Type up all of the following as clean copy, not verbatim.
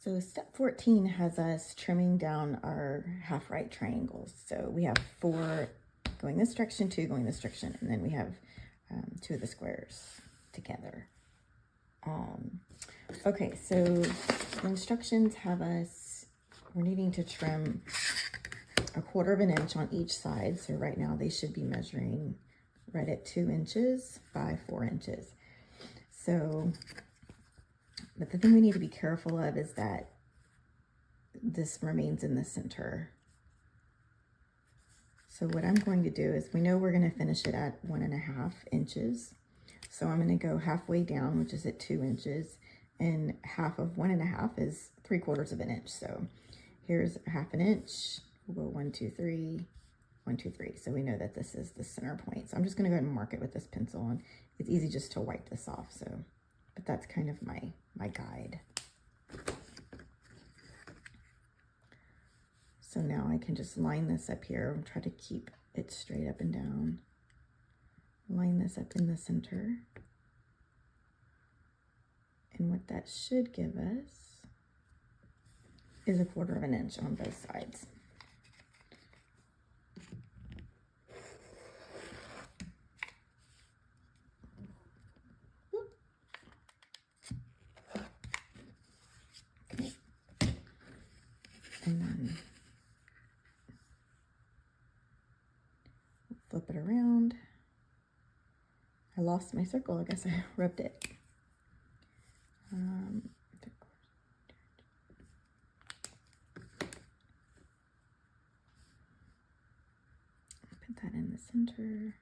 So step 14 has us trimming down our half right triangles. So we have 4 going this direction, 2 going this direction, and then we have 2 of the squares together. Okay, so the instructions have us, we're needing to trim 1/4 of an inch on each side. So right now they should be measuring right at 2 inches by 4 inches. So, but the thing we need to be careful of is that this remains in the center. So what I'm going to do is, we know we're going to finish it at 1.5 inches. So I'm going to go halfway down, which is at 2 inches, and half of 1.5 is 3/4 of an inch. So here's 1/2 inch. We'll go 1, 2, 3, 1, 2, 3. So we know that this is the center point. So I'm just going to go ahead and mark it with this pencil, and it's easy just to wipe this off. So, but that's kind of my guide. So now I can just line this up here and try to keep it straight up and down. Line this up in the center. And what that should give us is 1/4 of an inch on both sides. Okay. And then flip it around. I lost my circle. I guess I rubbed it. Put that in the center.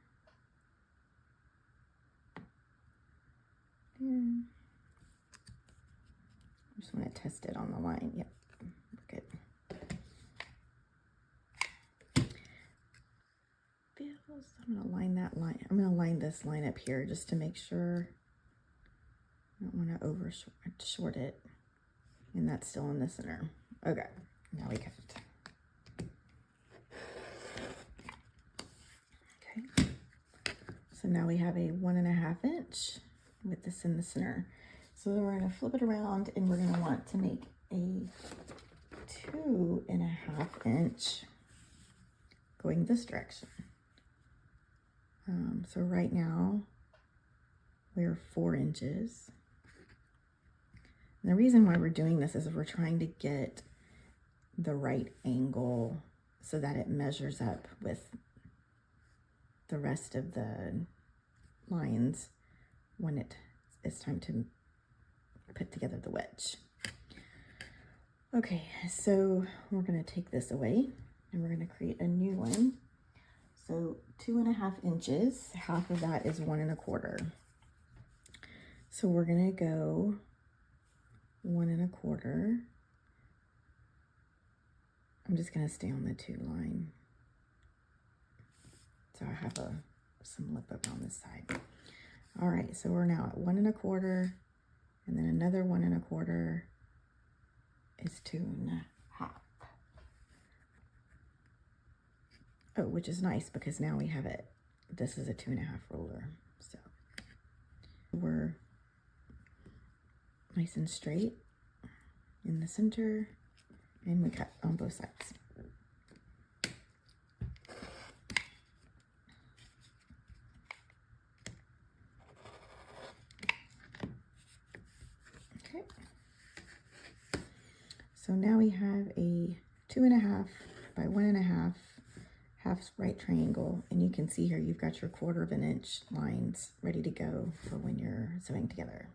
And I just want to test it on the line. Yep, good. I'm going to line that line. I'm going to line this line up here just to make sure. I don't want to over short it. And that's still in the center. Okay, now we cut it. Okay, so now we have a 1.5 inch with this in the center. So then we're going to flip it around, and we're going to want to make a 2.5 inch going this direction. So right now we're 4 inches. And the reason why we're doing this is we're trying to get the right angle so that it measures up with the rest of the lines when it's time to put together the wedge. Okay, so we're going to take this away and we're going to create a new one. So 2.5 inches, half of that is 1 1/4. So we're going to go 1 1/4. I'm just going to stay on the 2 line. So I have some lip up on this side. All right, so we're now at 1 1/4, and then another 1 1/4 is 2.5. Oh, which is nice because now we have it. This is a 2.5 ruler. So we're nice and straight in the center, and we cut on both sides. Okay. So now we have a 2.5 by 1.5 half right triangle, and you can see here you've got your 1/4 of an inch lines ready to go for when you're sewing together.